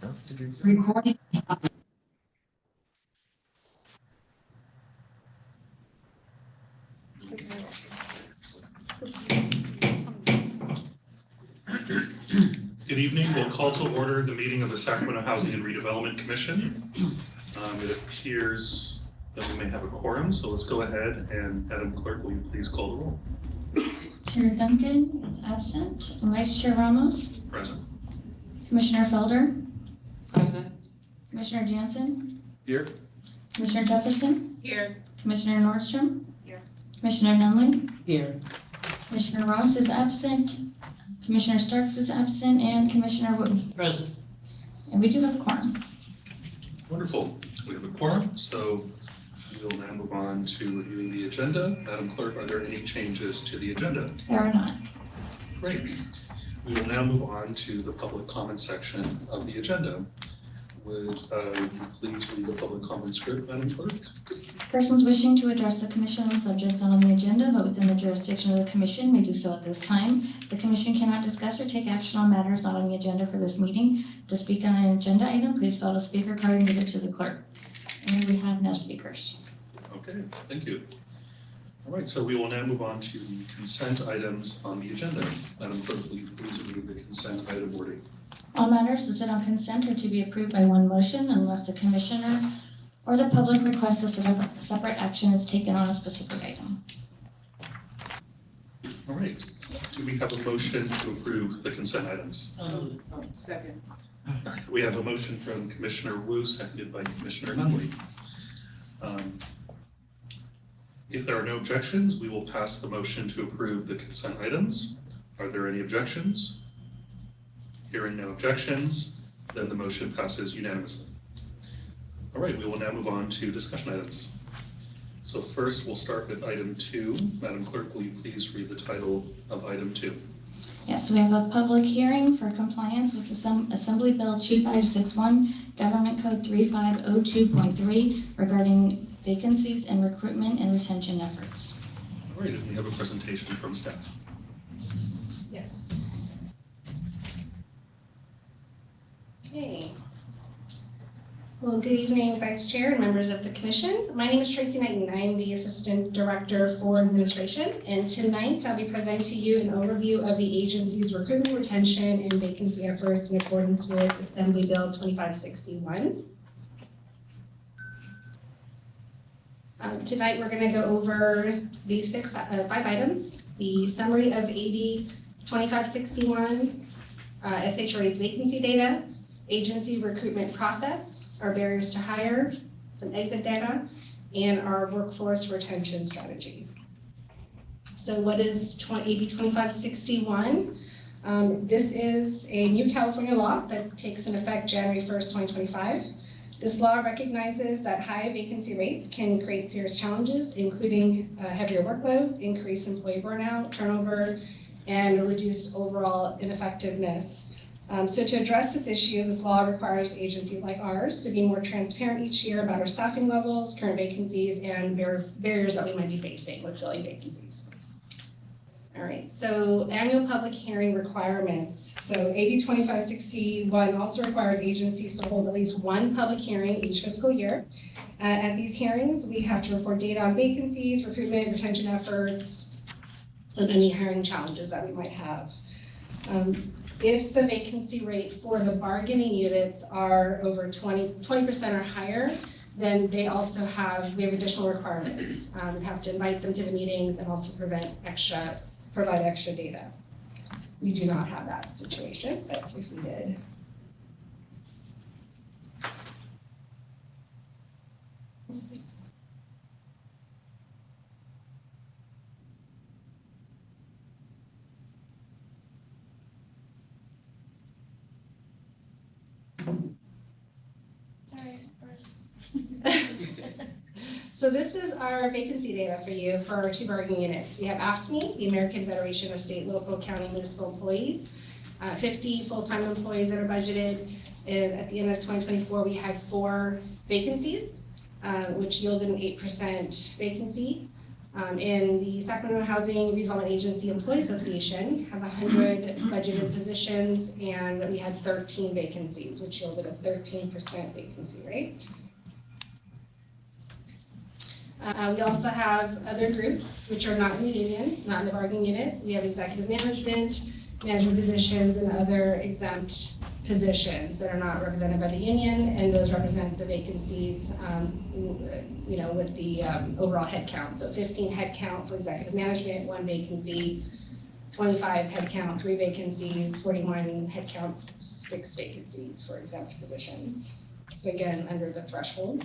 Recording. Good evening. We'll call to order the meeting of the Sacramento Housing and Redevelopment Commission. It appears that we may have a quorum, so let's go ahead and Madam Clerk, will you please call the roll? Chair Duncan is absent. Vice Chair Ramos. Present. Commissioner Felder. Present. Commissioner Jansen. Here. Commissioner Jefferson. Here. Commissioner Nordstrom. Here. Commissioner Nunley. Here. Commissioner Ross is absent. Commissioner Starks is absent, and Commissioner Wood. Present. And we do have a quorum. Wonderful. We have a quorum, so we'll now move on to reviewing the agenda. Madam Clerk, are there any changes to the agenda? There are not. Great. We will now move on to the public comment section of the agenda. Would you please read the public comment script, Madam Clerk? Persons wishing to address the Commission on subjects not on the agenda but within the jurisdiction of the Commission may do so at this time. The Commission cannot discuss or take action on matters not on the agenda for this meeting. To speak on an agenda item, please fill out a speaker card and give it to the clerk. And we have no speakers. Okay, thank you. All right, so we will now move on to the consent items on the agenda. Madam Clerk, will you please read the consent item wording? All matters listed on consent are to be approved by one motion unless the Commissioner or the public requests a separate action is taken on a specific item. All right, do we have a motion to approve the consent items? Second. All right, we have a motion from Commissioner Wu, seconded by Commissioner Nunley. If there are no objections, we will pass the motion to approve the consent items. Are there any objections? Hearing no objections, then the motion passes unanimously. All right, we will now move on to discussion items. So first, we'll start with item 2. Madam Clerk, will you please read the title of item 2? Yes, we have a public hearing for compliance with Assembly Bill 2561, Government Code 3502.3 regarding vacancies and recruitment and retention efforts. All right, and we have a presentation from staff. Yes. Okay. Well, good evening, Vice Chair and members of the Commission. My name is Tracy Knighton. I am the Assistant Director for Administration, and tonight I'll be presenting to you an overview of the agency's recruitment, retention, and vacancy efforts in accordance with Assembly Bill 2561. Tonight we're going to go over the 5 items: the summary of AB 2561, SHRA's vacancy data, agency recruitment process, our barriers to hire, some exit data, and our workforce retention strategy. So what is AB 2561? This is a new California law that takes in effect January 1st, 2025. This law recognizes that high vacancy rates can create serious challenges, including heavier workloads, increased employee burnout, turnover, and reduced overall ineffectiveness. So to address this issue, this law requires agencies like ours to be more transparent each year about our staffing levels, current vacancies, and barriers that we might be facing with filling vacancies. All right, so annual public hearing requirements. So AB 2561 also requires agencies to hold at least one public hearing each fiscal year. At these hearings, we have to report data on vacancies, recruitment, retention efforts, and any hiring challenges that we might have. If the vacancy rate for the bargaining units are over 20% or higher, then we have additional requirements. We have to invite them to the meetings and also provide extra data. We do not have that situation, but if we did. So this is our vacancy data for you for our 2 bargaining units. We have AFSCME, the American Federation of State, Local, County, Municipal Employees, 50 full-time employees that are budgeted. And at the end of 2024, we had 4 vacancies, which yielded an 8% vacancy. In the Sacramento Housing Redevelopment Agency Employee Association, have 100 budgeted positions, and we had 13 vacancies, which yielded a 13% vacancy rate. We also have other groups which are not in the union, not in the bargaining unit. We have executive management positions, and other exempt positions that are not represented by the union, and those represent the vacancies, with the overall head count. So 15 head count for executive management, 1 vacancy, 25 head count, 3 vacancies, 41 head count, 6 vacancies for exempt positions. So again, under the threshold.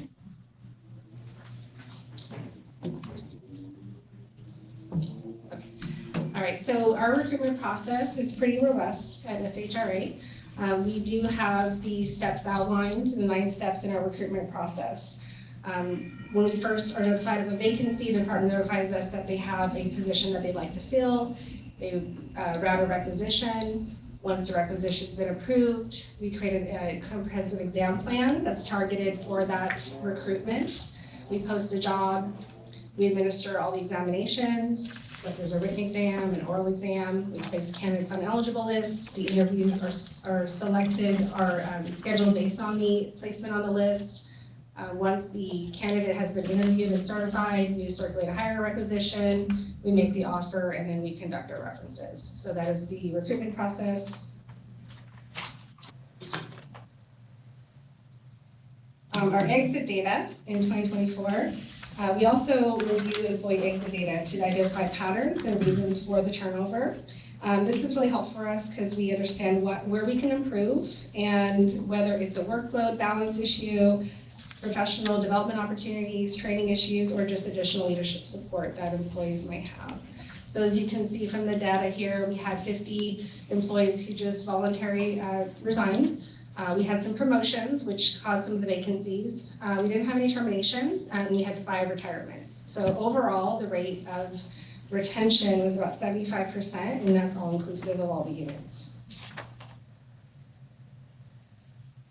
All right, so our recruitment process is pretty robust at SHRA. We do have the steps outlined, the 9 steps in our recruitment process. When we first are notified of a vacancy, the department notifies us that they have a position that they'd like to fill. They route a requisition. Once the requisition's been approved, we created a comprehensive exam plan that's targeted for that recruitment. We post a job. We administer all the examinations. So if there's a written exam, an oral exam, we place candidates on eligible lists. The interviews are selected, are scheduled based on the placement on the list. Once the candidate has been interviewed and certified, we circulate a hire requisition, we make the offer, and then we conduct our references. So that is the recruitment process. Our exit data in 2024. We also review employee exit data to identify patterns and reasons for the turnover. This is really helpful for us because we understand where we can improve, and whether it's a workload balance issue, professional development opportunities, training issues, or just additional leadership support that employees might have. So as you can see from the data here, we had 50 employees who just voluntarily resigned. We had some promotions, which caused some of the vacancies. We didn't have any terminations, and we had 5 retirements. So overall, the rate of retention was about 75%, and that's all inclusive of all the units.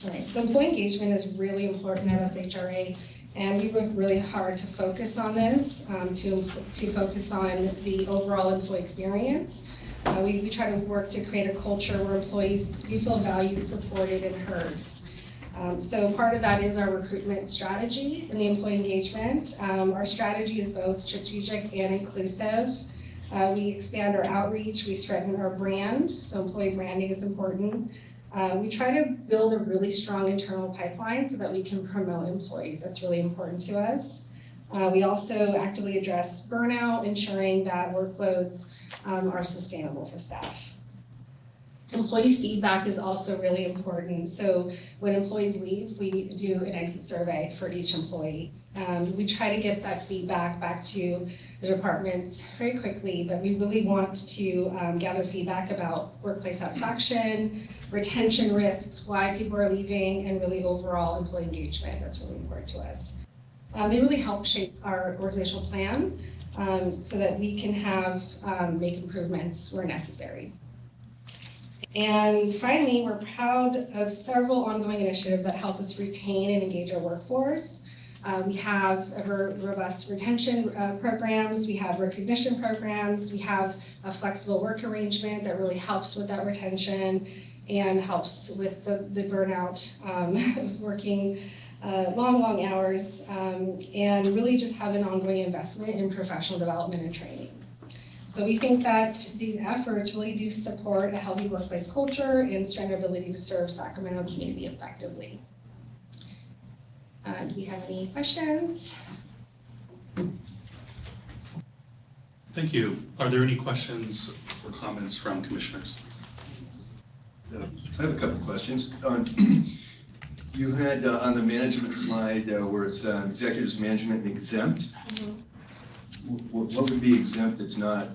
All right, so employee engagement is really important at SHRA, and we work really hard to focus on this, to focus on the overall employee experience. We try to work to create a culture where employees do feel valued, supported, and heard. So part of that is our recruitment strategy and the employee engagement. Our strategy is both strategic and inclusive. We expand our outreach, we strengthen our brand, so employee branding is important. We try to build a really strong internal pipeline so that we can promote employees. That's really important to us. We also actively address burnout, ensuring that workloads are sustainable for staff. Employee feedback is also really important. So when employees leave, we do an exit survey for each employee. We try to get that feedback back to the departments very quickly, but we really want to gather feedback about workplace satisfaction, retention risks, why people are leaving, and really overall employee engagement. That's really important to us. They really help shape our organizational plan so that we can make improvements where necessary. And finally, we're proud of several ongoing initiatives that help us retain and engage our workforce. We have robust retention programs, we have recognition programs, we have a flexible work arrangement that really helps with that retention and helps with the burnout of working long hours, and really just have an ongoing investment in professional development and training. So we think that these efforts really do support a healthy workplace culture and strengthen our ability to serve Sacramento community effectively. Do we have any questions? Thank you. Are there any questions or comments from commissioners? I have a couple questions. You had on the management slide where it's executives management and exempt. What would be exempt that's not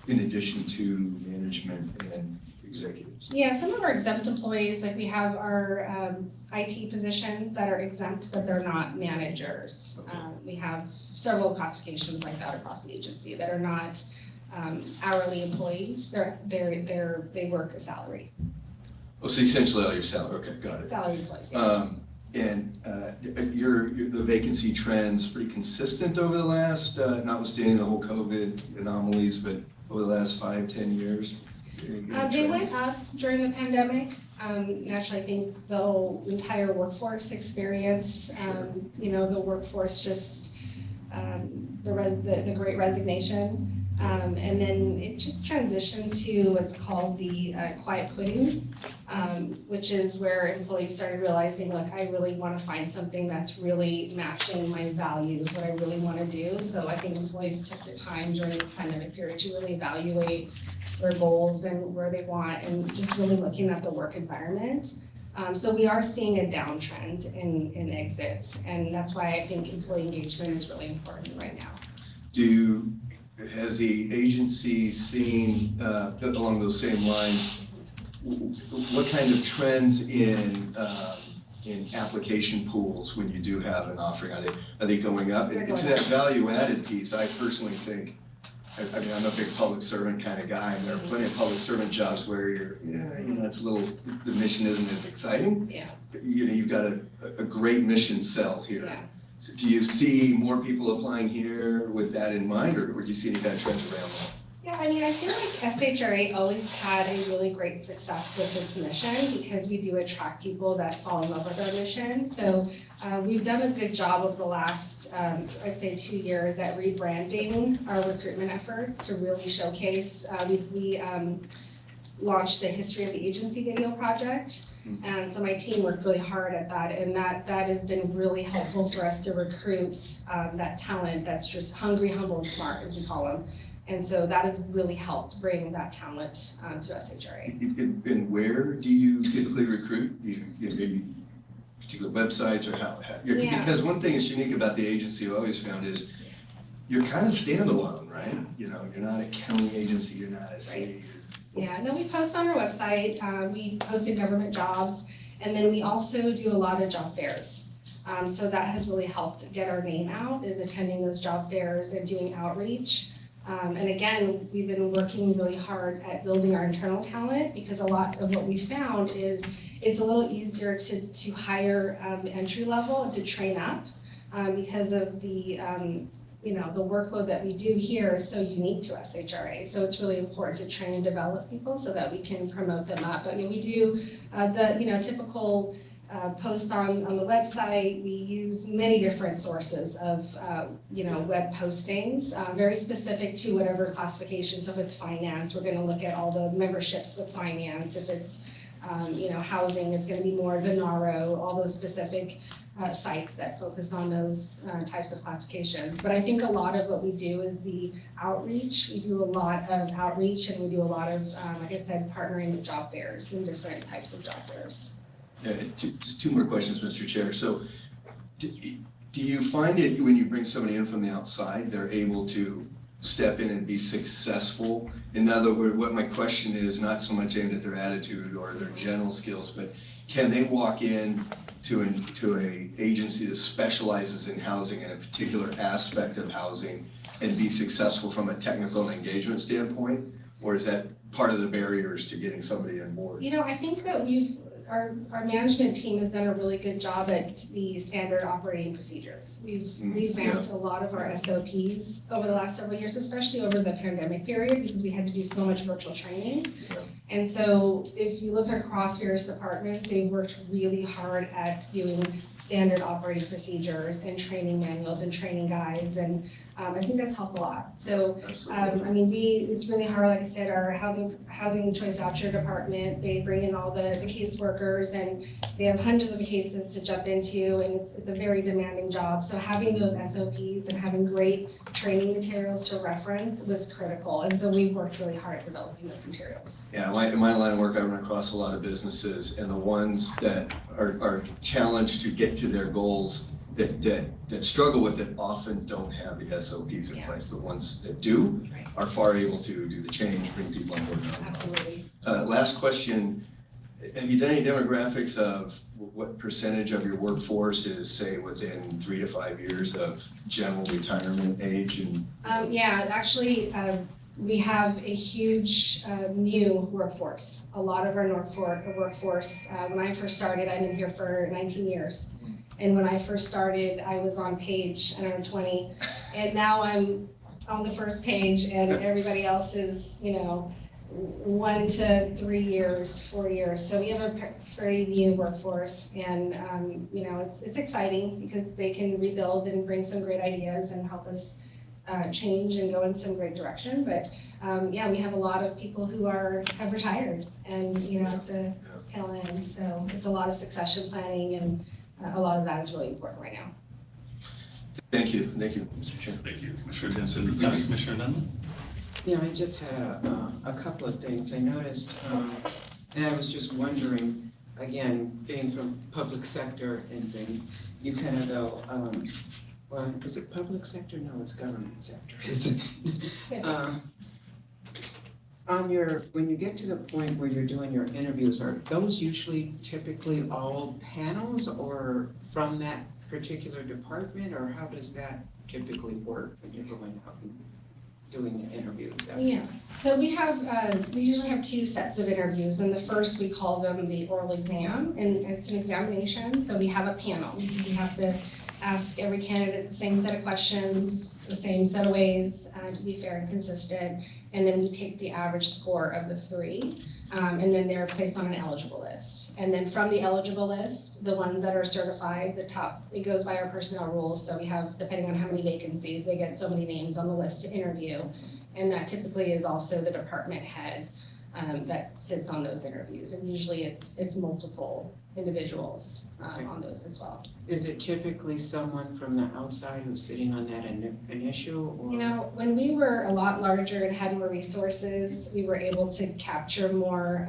in addition to management and executives? Yeah, some of our exempt employees, like we have our IT positions that are exempt, but they're not managers. Okay. We have several classifications like that across the agency that are not hourly employees. They work a salary. Oh, so essentially all your salary. Okay, got it. Salary employees. Yeah. And the vacancy trends pretty consistent over the last, notwithstanding the whole COVID anomalies, but over the last 5-10 years? They went up during the pandemic. Naturally, I think the whole entire workforce experience, the workforce just, the great resignation. And then it just transitioned to what's called the quiet quitting, which is where employees started realizing, look, I really want to find something that's really matching my values, what I really want to do. So I think employees took the time during this pandemic period to really evaluate their goals and where they want, and just really looking at the work environment. So we are seeing a downtrend in exits, and that's why I think employee engagement is really important right now. Has the agency seen, along those same lines, what kind of trends in application pools when you do have an offering? Are they going up? They're And going to that up. value added piece, I personally think, I mean, I'm a big public servant kind of guy, and there are plenty of public servant jobs where it's a little, the mission isn't as exciting. Yeah. You've got a great mission cell here. Yeah. So do you see more people applying here with that in mind, or do you see any kind of trends around that? Yeah, I mean, I feel like SHRA always had a really great success with its mission because we do attract people that fall in love with our mission. So we've done a good job over the last, I'd say 2 years at rebranding our recruitment efforts to really showcase. We launched the History of the Agency video project. And so my team worked really hard at that, and that has been really helpful for us to recruit that talent that's just hungry, humble, and smart, as we call them. And so that has really helped bring that talent to SHRA. And where do you typically recruit? Maybe particular websites or how? Yeah. Because one thing that's unique about the agency I've always found is you're kind of standalone, right? You're not a county agency, you're not a city. Yeah, and then we post on our website, we post in government jobs, and then we also do a lot of job fairs. So that has really helped get our name out, is attending those job fairs and doing outreach. And again, we've been working really hard at building our internal talent, because a lot of what we found is it's a little easier to hire entry level and to train up because of the the workload that we do here is so unique to SHRA. So it's really important to train and develop people so that we can promote them up. But we do the typical post on the website. We use many different sources of web postings, very specific to whatever classification. So if it's finance, we're going to look at all the memberships with finance. If it's housing, it's going to be more Venaro, all those specific sites that focus on those types of classifications. But I think a lot of what we do is the outreach. We do a lot of outreach, and we do a lot of, like I said, partnering with job fairs and different types of job fairs. Yeah, just 2 more questions, Mr. Chair. So do you find it when you bring somebody in from the outside, they're able to step in and be successful? In other words, what my question is not so much aimed at their attitude or their general skills, but can they walk in to a agency that specializes in housing and a particular aspect of housing and be successful from a technical and engagement standpoint? Or is that part of the barriers to getting somebody on board? I think that our management team has done a really good job at the standard operating procedures. We've revamped a lot of our SOPs over the last several years, especially over the pandemic period, because we had to do so much virtual training. Yeah. And so if you look across various departments, they've worked really hard at doing standard operating procedures and training manuals and training guides, and I think that's helped a lot. So it's really hard. Like I said, our housing choice voucher department, they bring in all the caseworkers, and they have hundreds of cases to jump into, and it's a very demanding job. So having those SOPs and having great training materials to reference was critical, and so we've worked really hard at developing those materials. Yeah, in my line of work, I run across a lot of businesses, and the ones that are challenged to get to their goals, that struggle with it, often don't have the SOPs in place. The ones that do are far able to do the change, bring people on board. Absolutely. Last question, have you done any demographics of what percentage of your workforce is, say, within 3 to 5 years of general retirement age? And Actually, We have a huge new workforce. A lot of our workforce, when I first started, I've been here for 19 years. And when I first started, I was on page, I don't know, 20. And now I'm on the first page and everybody else is, 1 to 3 years, 4 years. So we have a pretty new workforce and, it's exciting because they can rebuild and bring some great ideas and help us change and go in some great direction. But yeah, we have a lot of people who have retired and, at the tail end. So it's a lot of succession planning and a lot of that is really important right now. Thank you, Mr. Chair. Thank you, Commissioner Jensen. Commissioner Nunley? Yeah, I just had a couple of things. I noticed, and I was just wondering, again, being from public sector and things, you kind of go, well, is it public sector? No, it's government sector, is it? When you get to the point where you're doing your interviews, are those usually typically all panels or from that particular department, or how does that typically work when you're going out and doing the interviews? Yeah, so we usually have 2 sets of interviews, and the first we call them the oral exam, and it's an examination. So we have a panel because we have to ask every candidate the same set of questions, the same set of ways to be fair and consistent, and then we take the average score of the 3, and then they're placed on an eligible list. And then from the eligible list, the ones that are certified, the top, it goes by our personnel rules, so we have, depending on how many vacancies, they get so many names on the list to interview, and that typically is also the department head that sits on those interviews, and usually it's multiple individuals on those as well. Is it typically someone from the outside who's sitting on that initial? Or? When we were a lot larger and had more resources, we were able to capture more,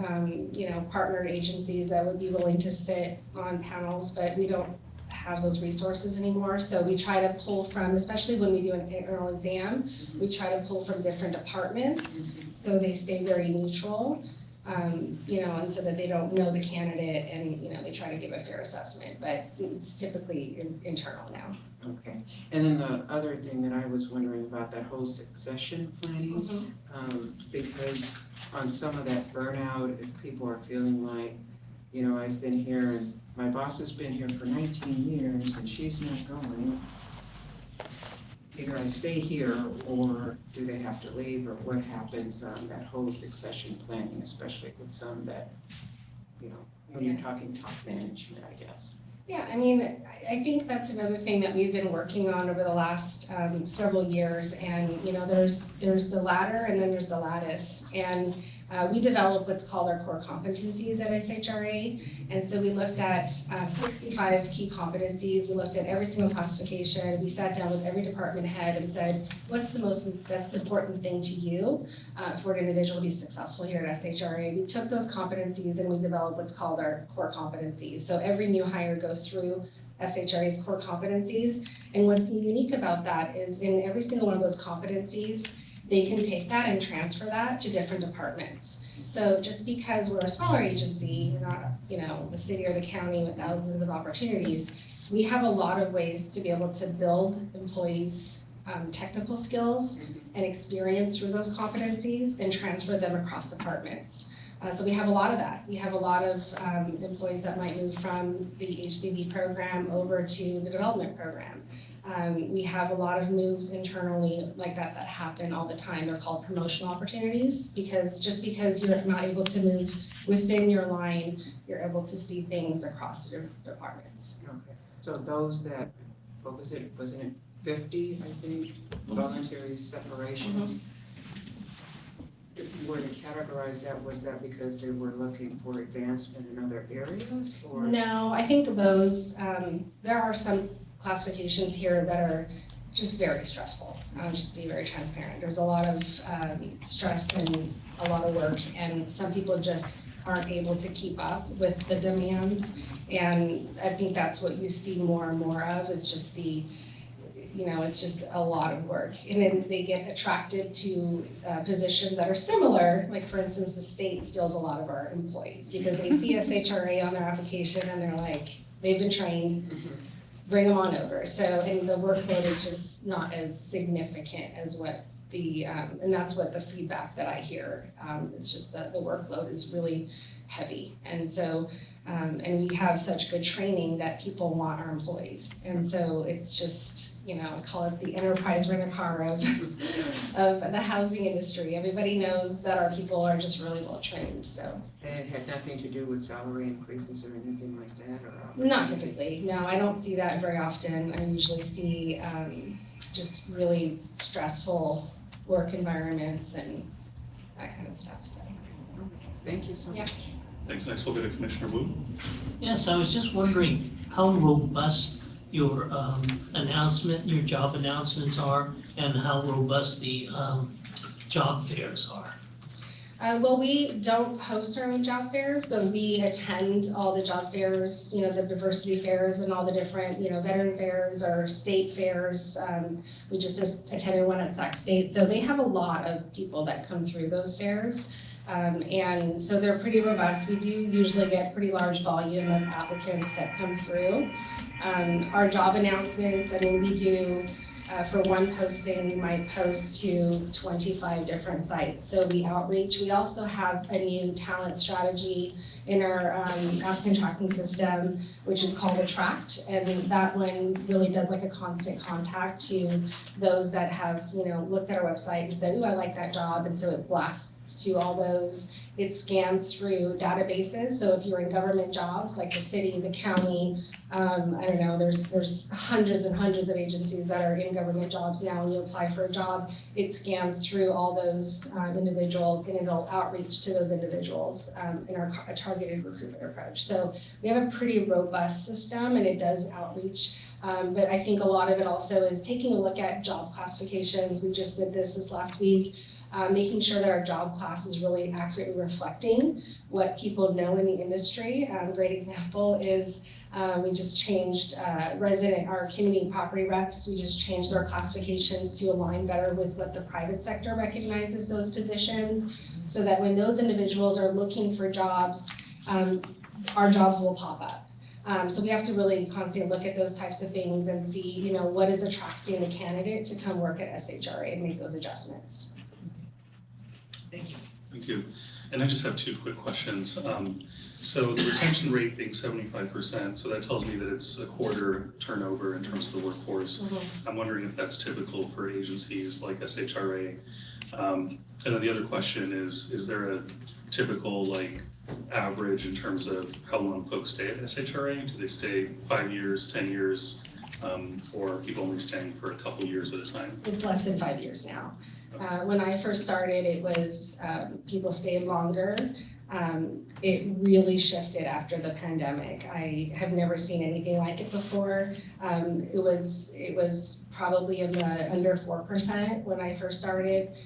partnered agencies that would be willing to sit on panels, but we don't have those resources anymore. So we try to pull from, especially when we do an oral exam, we try to pull from different departments so they stay very neutral. And so that they don't know the candidate and, they try to give a fair assessment, but it's typically internal now. Okay, and then the other thing that I was wondering about, that whole succession planning, because on some of that burnout, if people are feeling like, I've been here and my boss has been here for 19 years and she's not going, either I stay here or do they have to leave, or what happens on that whole succession planning, especially with some that, when you're talking top management, I guess. Yeah, I think that's another thing that we've been working on over the last several years, and there's the ladder and then there's the lattice, and we developed what's called our core competencies at SHRA, and so we looked at 65 key competencies. We looked at every single classification. We sat down with every department head and said, what's that's the important thing to you for an individual to be successful here at SHRA? We took those competencies and we developed what's called our core competencies. So every new hire goes through SHRA's core competencies, and what's unique about that is in every single one of those competencies, they can take that and transfer that to different departments. So just because we're a smaller agency, we're not, the city or the county with thousands of opportunities, we have a lot of ways to be able to build employees' technical skills and experience through those competencies and transfer them across departments. So we have a lot of that. We have a lot of employees that might move from the HCV program over to the development program. We have a lot of moves internally like that happen all the time. They're called promotional opportunities, because just because you're not able to move within your line, you're able to see things across your departments. Okay, so those that, wasn't it 50, I think, voluntary separations? If you were to categorize that, was that because they were looking for advancement in other areas, or? No, I think those, there are some classifications here that are just very stressful. Just to be very transparent. There's a lot of stress and a lot of work, and some people just aren't able to keep up with the demands. And I think that's what you see more and more of, is just it's just a lot of work. And then they get attracted to positions that are similar. Like, for instance, the state steals a lot of our employees because they see SHRA on their application and they're like, they've been trained. Bring them on over. So, and the workload is just not as significant as what and that's what the feedback that I hear. It's just that the workload is really heavy. And so, and we have such good training that people want our employees. And so it's just, I call it the enterprise rent-a-car of the housing industry. Everybody knows that our people are just really well trained, so. And it had nothing to do with salary increases or anything like that, or? Not typically, no, I don't see that very often. I usually see just really stressful work environments and that kind of stuff, so. Thank you so much. Yeah. Thanks. Next, we'll go to Commissioner Wu. Yes, I was just wondering how robust your your job announcements are, and how robust the job fairs are. Well, we don't host our own job fairs, but we attend all the job fairs, the diversity fairs and all the different, veteran fairs or state fairs. We just attended one at Sac State, so they have a lot of people that come through those fairs. And so they're pretty robust. We do usually get pretty large volume of applicants that come through. Our job announcements, we do, for one posting, we might post to 25 different sites. So we outreach. We also have a new talent strategy in our applicant tracking system, which is called Attract. And that one really does like a constant contact to those that have, looked at our website and said, ooh, I like that job. And so it blasts to all those. It scans through databases. So if you're in government jobs, like the city, the county, there's hundreds and hundreds of agencies that are in government jobs now, and you apply for a job, it scans through all those individuals, and it'll outreach to those individuals in our targeted recruitment approach. So we have a pretty robust system, and it does outreach. But I think a lot of it also is taking a look at job classifications. We just did this last week. Making sure that our job class is really accurately reflecting what people know in the industry. Great example is we just changed our community property reps. We just changed their classifications to align better with what the private sector recognizes those positions, so that when those individuals are looking for jobs, our jobs will pop up. So we have to really constantly look at those types of things and see, what is attracting the candidate to come work at SHRA and make those adjustments. Thank you. And I just have two quick questions. So the retention rate being 75%, so that tells me that it's a quarter turnover in terms of the workforce. Mm-hmm. I'm wondering if that's typical for agencies like SHRA. And then the other question is there a typical average in terms of how long folks stay at SHRA? Do they stay 5 years, 10 years, or are people only staying for a couple years at a time? It's less than 5 years now. When I first started, it was people stayed longer. It really shifted after the pandemic. I have never seen anything like it before. It was probably in the under 4% when I first started.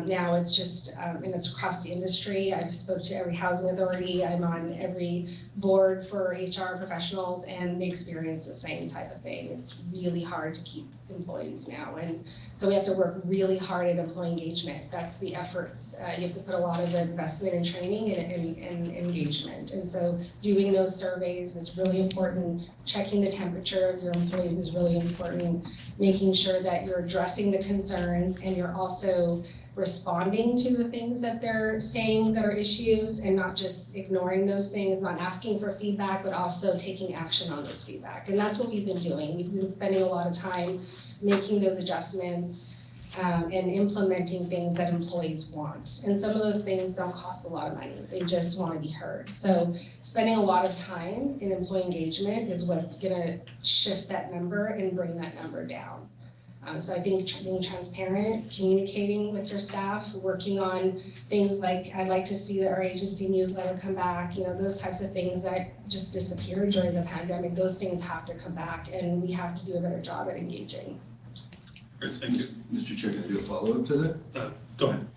Now it's just, and it's across the industry. I've spoke to every housing authority. I'm on every board for HR professionals, and they experience the same type of thing. It's really hard to keep employees now. And so we have to work really hard at employee engagement. That's the efforts. You have to put a lot of investment in training and engagement. And so doing those surveys is really important. Checking the temperature of your employees is really important. Making sure that you're addressing the concerns and you're also responding to the things that they're saying that are issues, and not just ignoring those things, not asking for feedback, but also taking action on those feedback. And that's what we've been doing. We've been spending a lot of time making those adjustments and implementing things that employees want. And some of those things don't cost a lot of money. They just want to be heard. So spending a lot of time in employee engagement is what's going to shift that number and bring that number down. So I think being transparent, communicating with your staff, working on things like, I'd like to see that our agency newsletter come back, those types of things that just disappeared during the pandemic. Those things have to come back, and we have to do a better job at engaging. Great, thank you. Mr. Chair, can I do a follow-up to that? Go ahead.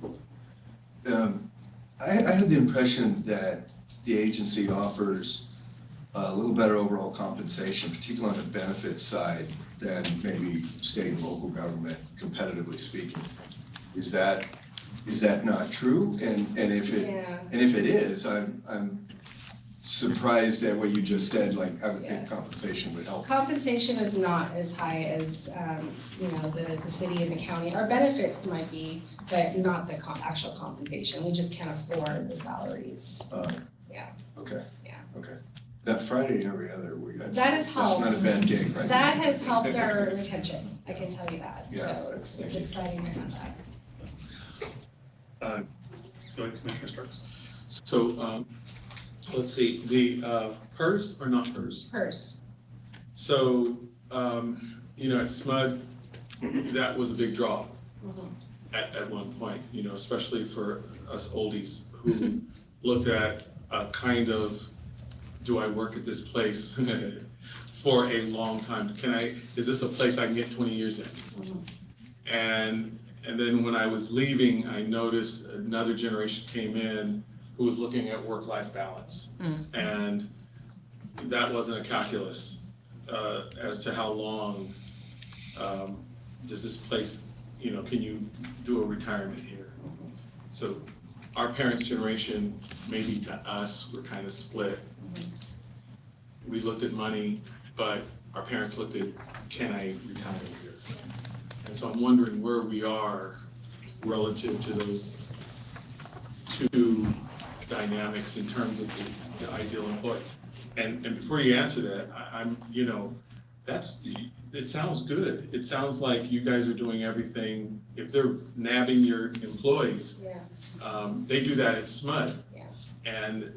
I have the impression that the agency offers a little better overall compensation, particularly on the benefits side, than maybe state and local government, competitively speaking. Is that not true? And if it is, I'm surprised at what you just said, like, I would think compensation would help. Compensation is not as high as, the city and the county. Our benefits might be, but not the actual compensation. We just can't afford the salaries. Yeah. Okay. Yeah. Okay. That Friday every other week, That has that's not a helped. bad gig, right? That has helped our retention, I can tell you that. Yeah, So it's exciting to have that. Go ahead, Commissioner Starks. So, let's see, the PERS or not PERS? PERS. So, at SMUD, that was a big draw at one point, especially for us oldies who looked at a kind of, do I work at this place for a long time? Is this a place I can get 20 years in? And then when I was leaving, I noticed another generation came in who was looking at work-life balance. And that wasn't a calculus as to how long does this place, can you do a retirement here? So our parents' generation, maybe to us, were kind of split. We looked at money, but our parents looked at, can I retire here? And so I'm wondering where we are relative to those two dynamics in terms of the ideal employee. And before you answer that, it sounds good. It sounds like you guys are doing everything. If they're nabbing your employees, they do that at SMUD. Yeah. And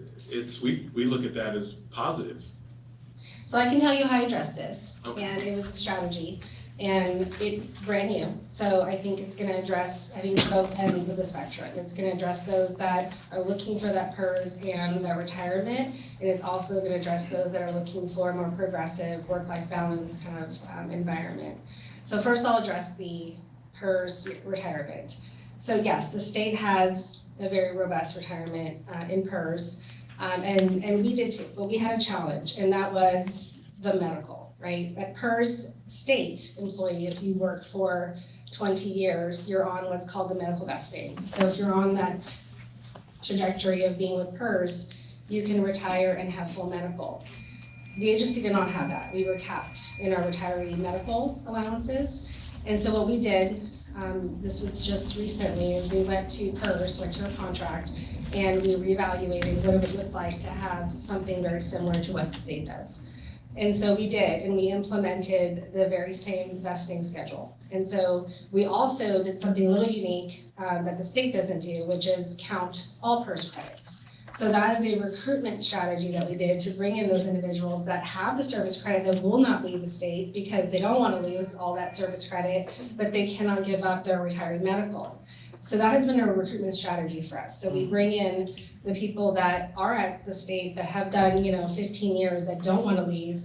we look at that as positive. So I can tell you how I addressed this, Okay. and it was a strategy, and it's brand new. So I think it's gonna address, both ends of the spectrum. It's gonna address those that are looking for that PERS and that retirement. And it's also gonna address those that are looking for a more progressive work-life balance kind of environment. So first I'll address the PERS retirement. So yes, the state has a very robust retirement in PERS. And we did too, but we had a challenge, and that was the medical, right? At PERS state employee, if you work for 20 years, you're on what's called the medical vesting. So if you're on that trajectory of being with PERS, you can retire and have full medical. The agency did not have that. We were capped in our retiree medical allowances. And so what we did, this was just recently, is we went to PERS, went to a contract, and we reevaluated what it would look like to have something very similar to what the state does. And so we did, and we implemented the very same vesting schedule. And so we also did something a little unique that the state doesn't do, which is count all PERS credit. So that is a recruitment strategy that we did to bring in those individuals that have the service credit that will not leave the state because they don't want to lose all that service credit, but they cannot give up their retiree medical. So that has been a recruitment strategy for us. So we bring in the people that are at the state that have done, 15 years that don't want to leave.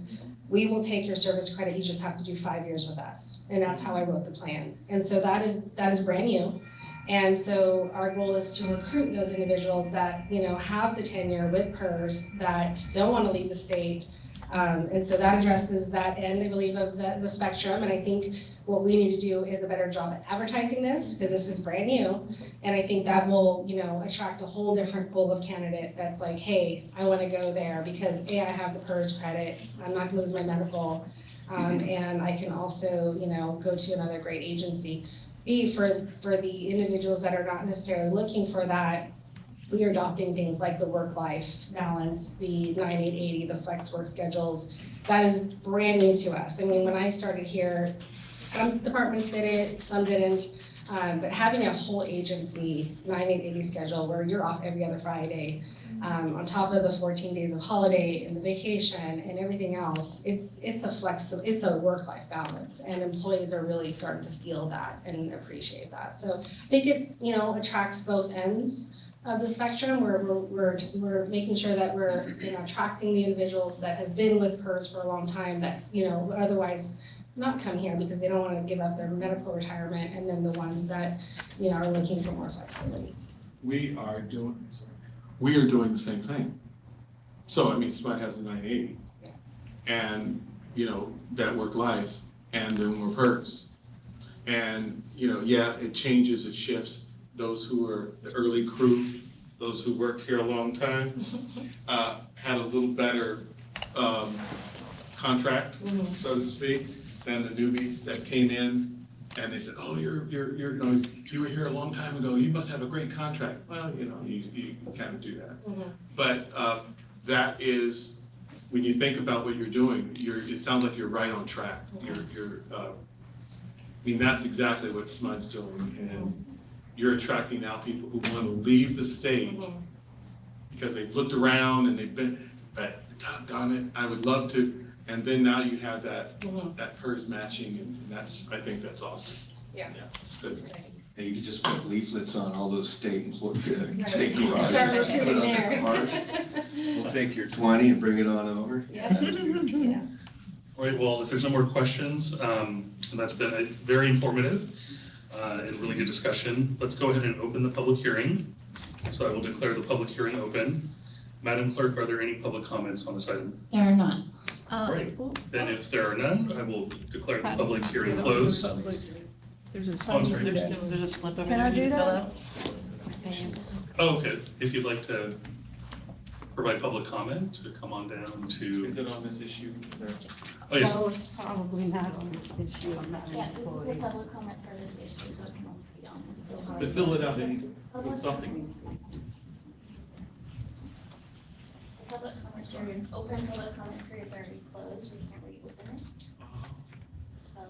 We will take your service credit, you just have to do 5 years with us. And that's how I wrote the plan. And so that is brand new. And so our goal is to recruit those individuals that, have the tenure with PERS that don't want to leave the state. And so that addresses that end, I believe, of the spectrum. And I think what we need to do is a better job at advertising this, because this is brand new. And I think that will, attract a whole different pool of candidate that's like, hey, I want to go there because A, I have the PERS credit, I'm not gonna lose my medical, and I can also, go to another great agency. B, for the individuals that are not necessarily looking for that, we are adopting things like the work-life balance, the 9-8-80, the flex work schedules. That is brand new to us. I mean, when I started here, some departments did it, some didn't. But having a whole agency 9-8-80 schedule where you're off every other Friday, on top of the 14 days of holiday and the vacation and everything else, it's a work-life balance, and employees are really starting to feel that and appreciate that. So I think it attracts both ends of the spectrum. We're making sure that we're attracting the individuals that have been with PERS for a long time that otherwise not come here because they don't want to give up their medical retirement, and then the ones that are looking for more flexibility. We are doing the same thing. So SMUD has the 980, and that work life, and then more PERS, and it changes, it shifts. Those who are the early crew those who worked here a long time, had a little better contract, so to speak, than the newbies that came in. And they said, oh, you were here a long time ago, you must have a great contract. Well, you kind of do that. But that is, when you think about what you're doing, it sounds like you're right on track. That's exactly what SMUD's doing. And you're attracting now people who want to leave the state because they've looked around and they've been, but doggone it, I would love to. And then now you have that PERS matching, and I think that's awesome. Yeah. Good. And you could just put leaflets on all those state garages. Start Put recruiting on there. their cars. We'll take your 20 and bring it on over. Yeah. That's good. Yeah. All right, well, if there's no more questions, and that's been a very informative and really good discussion, let's go ahead and open the public hearing. So I will declare the public hearing open. Madam Clerk, are there any public comments on this item? There are none. Right. Then if there are none, I will declare the public hearing closed. There's a I'm sorry. there's a slip over Can I there you do fill that? out. Oh, okay, if you'd like to provide public comment, to come on down to, Is it on this issue? oh, yes, No, it's probably not on this issue, I'm not Yeah, an this is a employee. public comment for this issue, so it can only be on this. But fill it out with something. Public comment period, open public comment period already closed, we can't reopen it, so.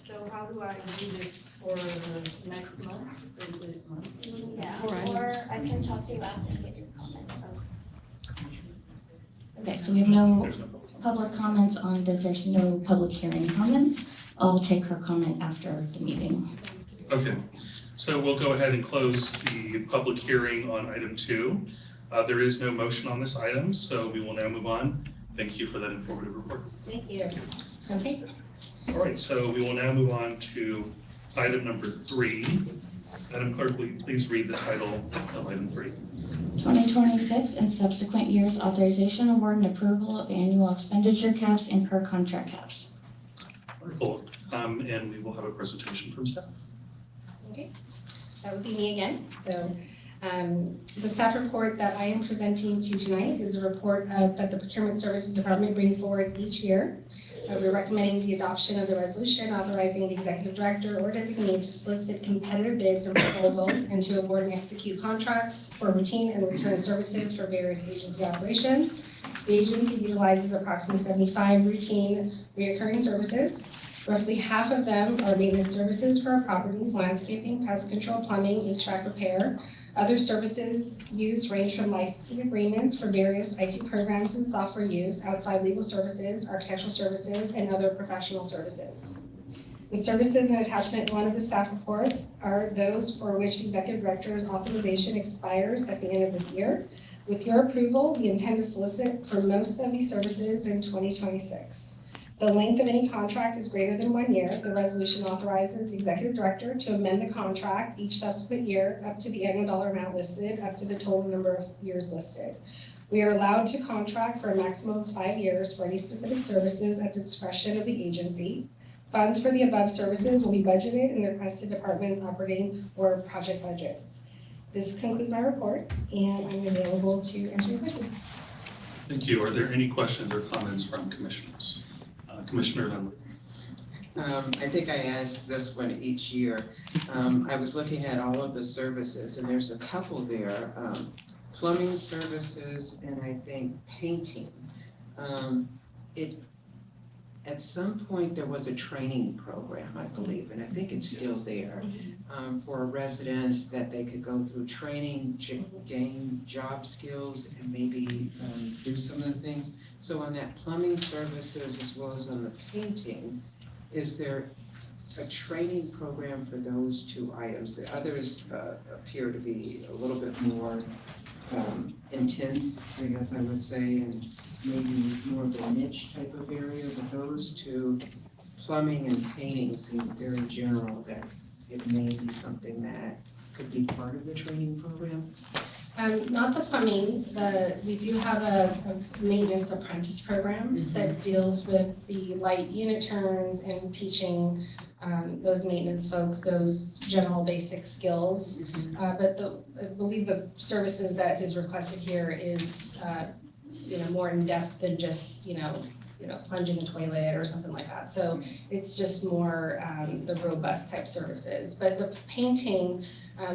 So how do I do this for the next month? Or is it monthly? Yeah, Or- or I can talk to you after and get your comments, so. Okay, so we have no there's no public comment. public comments on this, there's no public hearing comments. I'll take her comment after the meeting. Okay, so we'll go ahead and close the public hearing on item 2. There is no motion on this item, so we will now move on. Thank you for that informative report. Thank you. Okay. All right, so we will now move on to item number 3. Madam Clerk, will you please read the title of item 3? 2026 and subsequent years authorization, award, and approval of annual expenditure caps and per contract caps. Wonderful, and we will have a presentation from staff. Okay, that would be me again. So the staff report that I am presenting to you tonight is a report that the Procurement Services Department brings forward each year. We're recommending the adoption of the resolution authorizing the executive director or designee to solicit competitive bids and proposals and to award and execute contracts for routine and recurring services for various agency operations. The agency utilizes approximately 75 routine recurring services. Roughly half of them are maintenance services for our properties, landscaping, pest control, plumbing, HVAC repair. Other services used range from licensing agreements for various IT programs and software use, outside legal services, architectural services, and other professional services. The services in attachment 1 of the staff report are those for which the executive director's authorization expires at the end of this year. With your approval, we intend to solicit for most of these services in 2026. The length of any contract is greater than 1 year. The resolution authorizes the executive director to amend the contract each subsequent year up to the annual dollar amount listed, up to the total number of years listed. We are allowed to contract for a maximum of 5 years for any specific services at the discretion of the agency. Funds for the above services will be budgeted in the requested department's operating or project budgets. This concludes my report, and I'm available to answer your questions. Thank you. Are there any questions or comments from commissioners? Commissioner Nunley. I think I ask this one each year. I was looking at all of the services, and there's a couple there, plumbing services and I think painting. At some point, there was a training program, I believe, and I think it's still there, for residents that they could go through training, gain job skills, and maybe do some of the things. So on that plumbing services as well as on the painting, is there a training program for those 2 items? The others appear to be a little bit more intense, I guess I would say, and maybe more of a niche type of area, but those 2, plumbing and painting, seem very general, that it may be something that could be part of the training program. Not the plumbing, we do have a maintenance apprentice program that deals with the light unit turns and teaching those maintenance folks those general basic skills. But I believe the services that is requested here is, more in depth than just, plunging a toilet or something like that. So it's just more the robust type services. But the painting,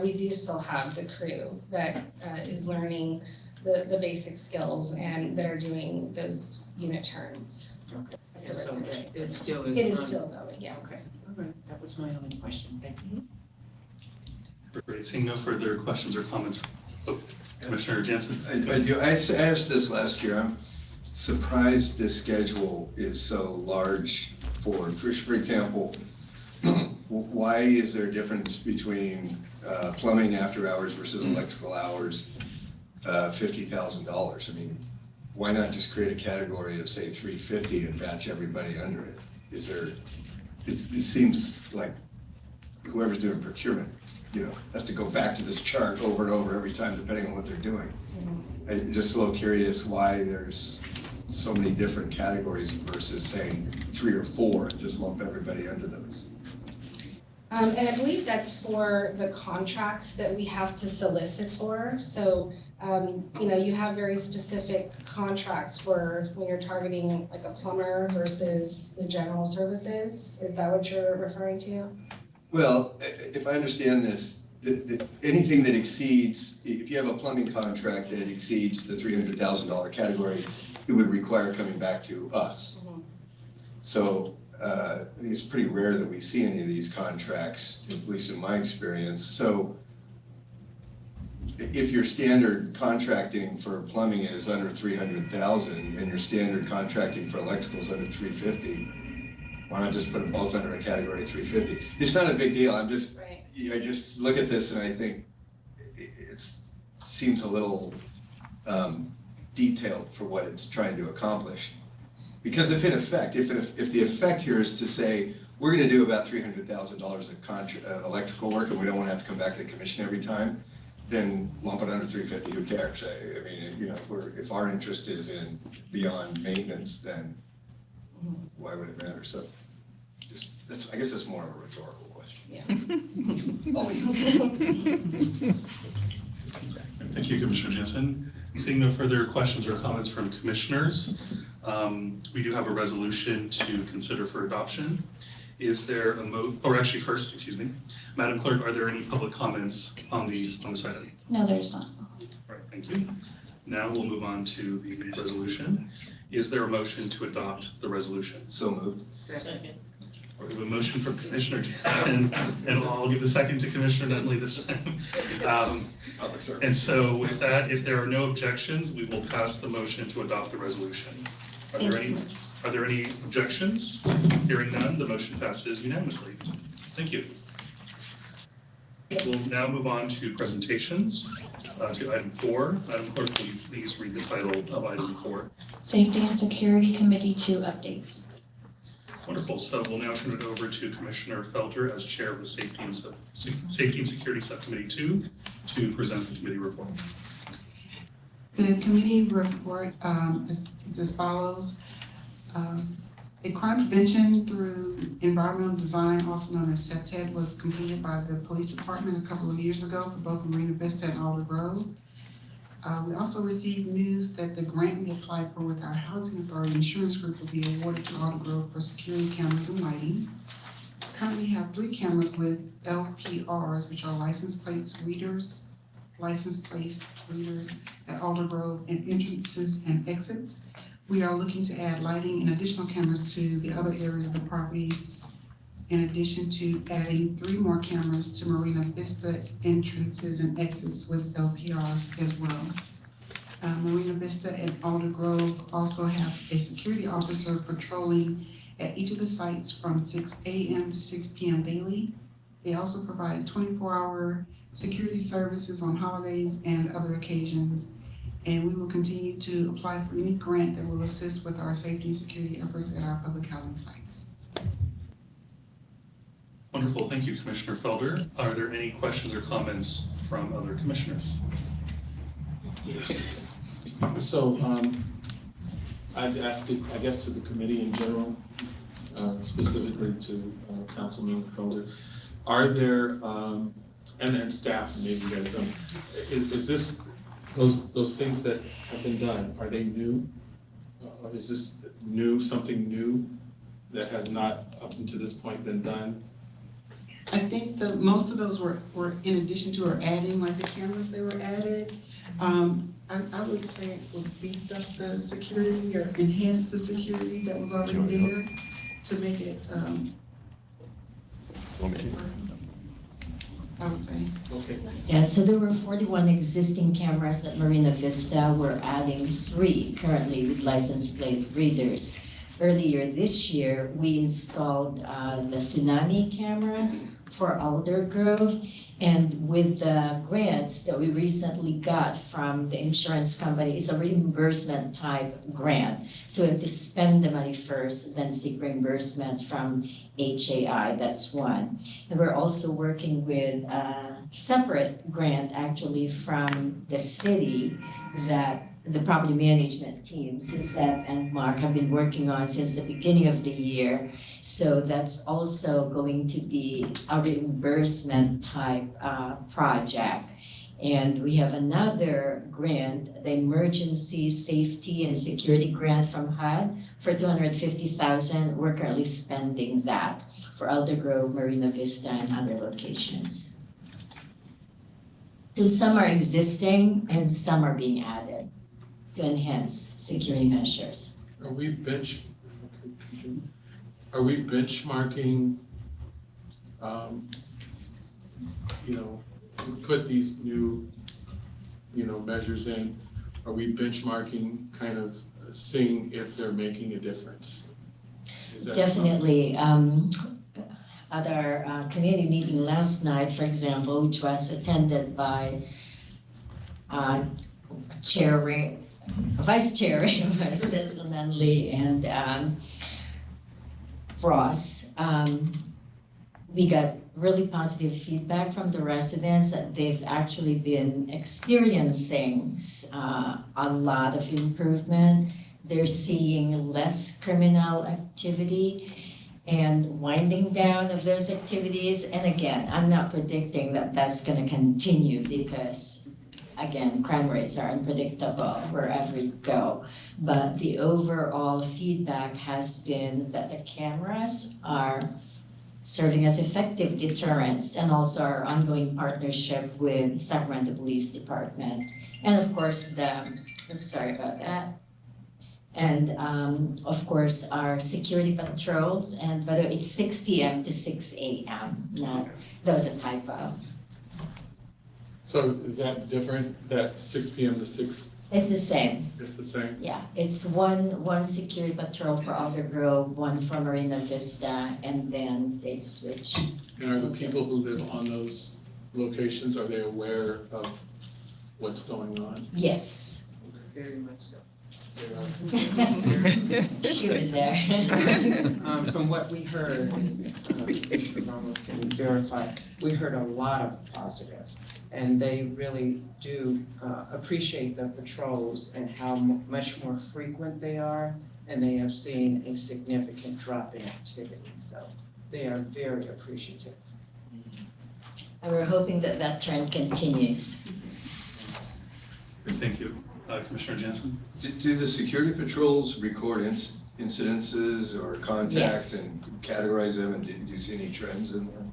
we do still have the crew that is learning the basic skills and that are doing those unit turns. So it still is. It is still going, yes. Okay, all right, that was my only question, thank you. Great, seeing no further questions or comments. Oh, Commissioner Jansen? I do, I asked this last year, I'm surprised this schedule is so large for example, why is there a difference between plumbing after hours versus electrical hours, $50,000? I mean, why not just create a category of, say, $350 and batch everybody under it? Is there, it seems like whoever's doing procurement, has to go back to this chart over and over every time, depending on what they're doing. I'm just a little curious why there's so many different categories versus saying 3 or 4 and just lump everybody under those. And I believe that's for the contracts that we have to solicit for. So, you have very specific contracts for when you're targeting like a plumber versus the general services. Is that what you're referring to? Well, if I understand this, anything that exceeds, if you have a plumbing contract that exceeds the $300,000 category, it would require coming back to us. So I think it's pretty rare that we see any of these contracts, at least in my experience. So if your standard contracting for plumbing is under $300,000 and your standard contracting for electrical is under $350,000, why not just put them both under a category of $350,000? It's not a big deal. I just look at this and I think it seems a little detailed for what it's trying to accomplish. Because if the effect here is to say, we're gonna do about $300,000 of electrical work and we don't wanna have to come back to the commission every time, then lump it under $350,000, who cares? I mean, if our interest is in beyond maintenance, then why would it matter? So I guess that's more of a rhetorical question. Yeah. I'll leave. Thank you, Commissioner Jansen. Seeing no further questions or comments from commissioners, we do have a resolution to consider for adoption. Is there first, excuse me, Madam Clerk, are there any public comments on this item? No, there's not. All right, thank you. Now we'll move on to the resolution. Is there a motion to adopt the resolution? So moved. Second. We have a motion from Commissioner Jansen, and I'll give the second to Commissioner Nutley this time. Public service. And so with that, if there are no objections, we will pass the motion to adopt the resolution. Are there any objections? Hearing none, the motion passes unanimously. Thank you. We'll now move on to presentations, to item 4. Madam Clerk, will you please read the title of item 4? Safety and Security Committee 2 updates. Wonderful. So we'll now turn it over to Commissioner Felter as Chair of the Safety and Security Subcommittee 2 to present the committee report. The committee report is as follows. A crime prevention through environmental design, also known as CEPTED, was completed by the police department a couple of years ago for both Marina Vista and Alder Grove. We also received news that the grant we applied for with our Housing Authority Insurance Group will be awarded to Alder Grove for security cameras and lighting. Currently have 3 cameras with LPRs, which are license plates readers at Alder Grove and entrances and exits. We are looking to add lighting and additional cameras to the other areas of the property, in addition to adding 3 more cameras to Marina Vista entrances and exits with LPRs as well. Marina Vista and Alder Grove also have a security officer patrolling at each of the sites from 6 a.m. to 6 p.m. daily. They also provide 24-hour security services on holidays and other occasions. And we will continue to apply for any grant that will assist with our safety and security efforts at our public housing sites. Wonderful. Thank you, Commissioner Felder. Are there any questions or comments from other commissioners? Yes. So, I'd ask it, I guess, to the committee in general, specifically to Councilman Felder. Are there, and staff, maybe you guys don't, is this, those things that have been done, are they new? Or is this new, something new that has not up until this point been done? I think most of those were in addition to or adding, like the cameras, they were added. I would say it would beef up the security or enhance the security that was already there to make it, I would say. Okay. Yeah, so there were 41 existing cameras at Marina Vista. We're adding 3 currently with license plate readers. Earlier this year, we installed the tsunami cameras for Alder Grove. And with the grants that we recently got from the insurance company, it's a reimbursement type grant. So we have to spend the money first, then seek reimbursement from HAI, that's one. And we're also working with a separate grant actually from the city that the property management teams, Seth and Mark, have been working on since the beginning of the year. So that's also going to be a reimbursement type project. And we have another grant, the Emergency Safety and Security Grant from HUD for $250,000. We're currently spending that for Elder Grove, Marina Vista, and other locations. So some are existing and some are being added to enhance security measures. Are we benchmarking, we put these new, measures in, are we benchmarking, kind of seeing if they're making a difference? Is that Definitely. At our committee meeting last night, for example, which was attended by Vice Chair Cecil Nunley and Ross, we got really positive feedback from the residents that they've actually been experiencing a lot of improvement. They're seeing less criminal activity and winding down of those activities. And again, I'm not predicting that that's going to continue because, again, crime rates are unpredictable wherever you go. But the overall feedback has been that the cameras are serving as effective deterrents, and also our ongoing partnership with Sacramento Police Department. And of course, I'm sorry about that. And of course, our security patrols, and whether it's 6 p.m. to 6 a.m. That was a typo. So is that different, that 6 p.m. to 6? It's the same. It's the same? Yeah, it's one security patrol for Alder Grove, one for Marina Vista, and then they switch. And are the people who live on those locations, are they aware of what's going on? Yes. Very much so. She was there. From what we heard, almost can verify, we heard a lot of positives. And they really do appreciate the patrols and how much more frequent they are. And they have seen a significant drop in activity. So they are very appreciative. And we're hoping that that trend continues. Thank you. Commissioner Jansen? Do the security patrols record incidences or contacts Yes. and categorize them, and do you see any trends in there?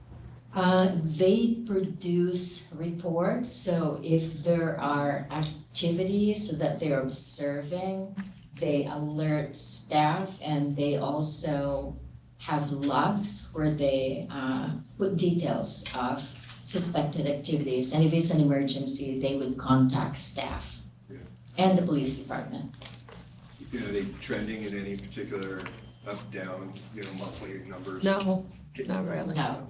They produce reports, so if there are activities that they're observing, they alert staff, and they also have logs where they put details of suspected activities. And if it's an emergency, they would contact staff and the police department. Are they trending in any particular up, down, monthly numbers? No, not really. No.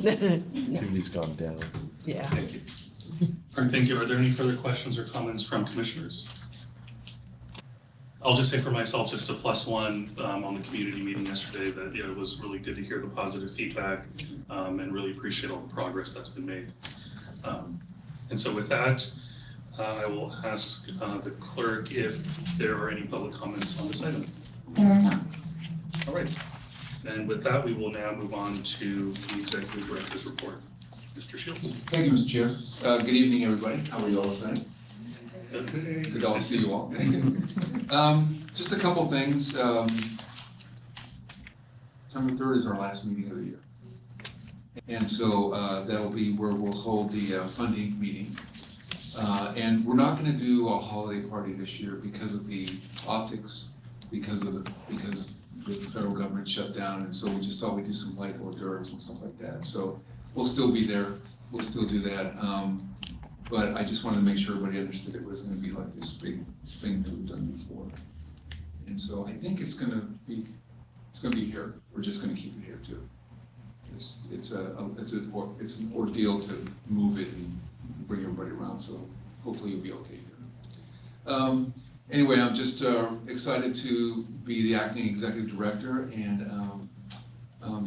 Activity's gone down. Yeah. Thank you. All right, thank you. Are there any further questions or comments from commissioners? I'll just say for myself, just a +1 on the community meeting yesterday, that it was really good to hear the positive feedback and really appreciate all the progress that's been made. And so with that, I will ask the clerk if there are any public comments on this item. There are none. All right. And with that, we will now move on to the executive director's report. Mr. Shields. Thank you, Mr. Chair. Good evening, everybody. How are you all tonight? Good to all see you all. Thank you. Just a couple things. December 3rd is our last meeting of the year. And so that'll be where we'll hold the funding meeting. And we're not going to do a holiday party this year because of the optics, because the federal government shut down, and so we just thought we'd do some light hors d'oeuvres and stuff like that. So we'll still be there, we'll still do that. But I just wanted to make sure everybody understood it was going to be like this big thing that we've done before. And so I think it's going to be here. We're just going to keep it here too. It's an ordeal to move it and bring everybody around. So hopefully you'll be okay here. Anyway, I'm just excited to be the acting executive director and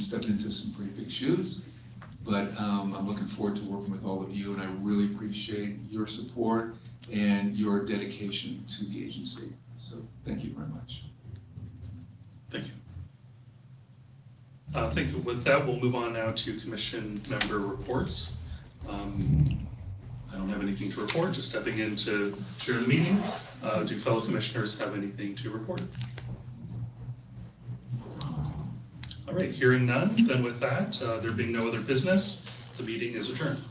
stepping into some pretty big shoes. But I'm looking forward to working with all of you, and I really appreciate your support and your dedication to the agency. So thank you very much. Thank you. Thank you. With that, we'll move on now to commission member reports. I don't have anything to report, just stepping in to chair the meeting. Do fellow commissioners have anything to report? All right, hearing none, then with that, there being no other business, the meeting is adjourned.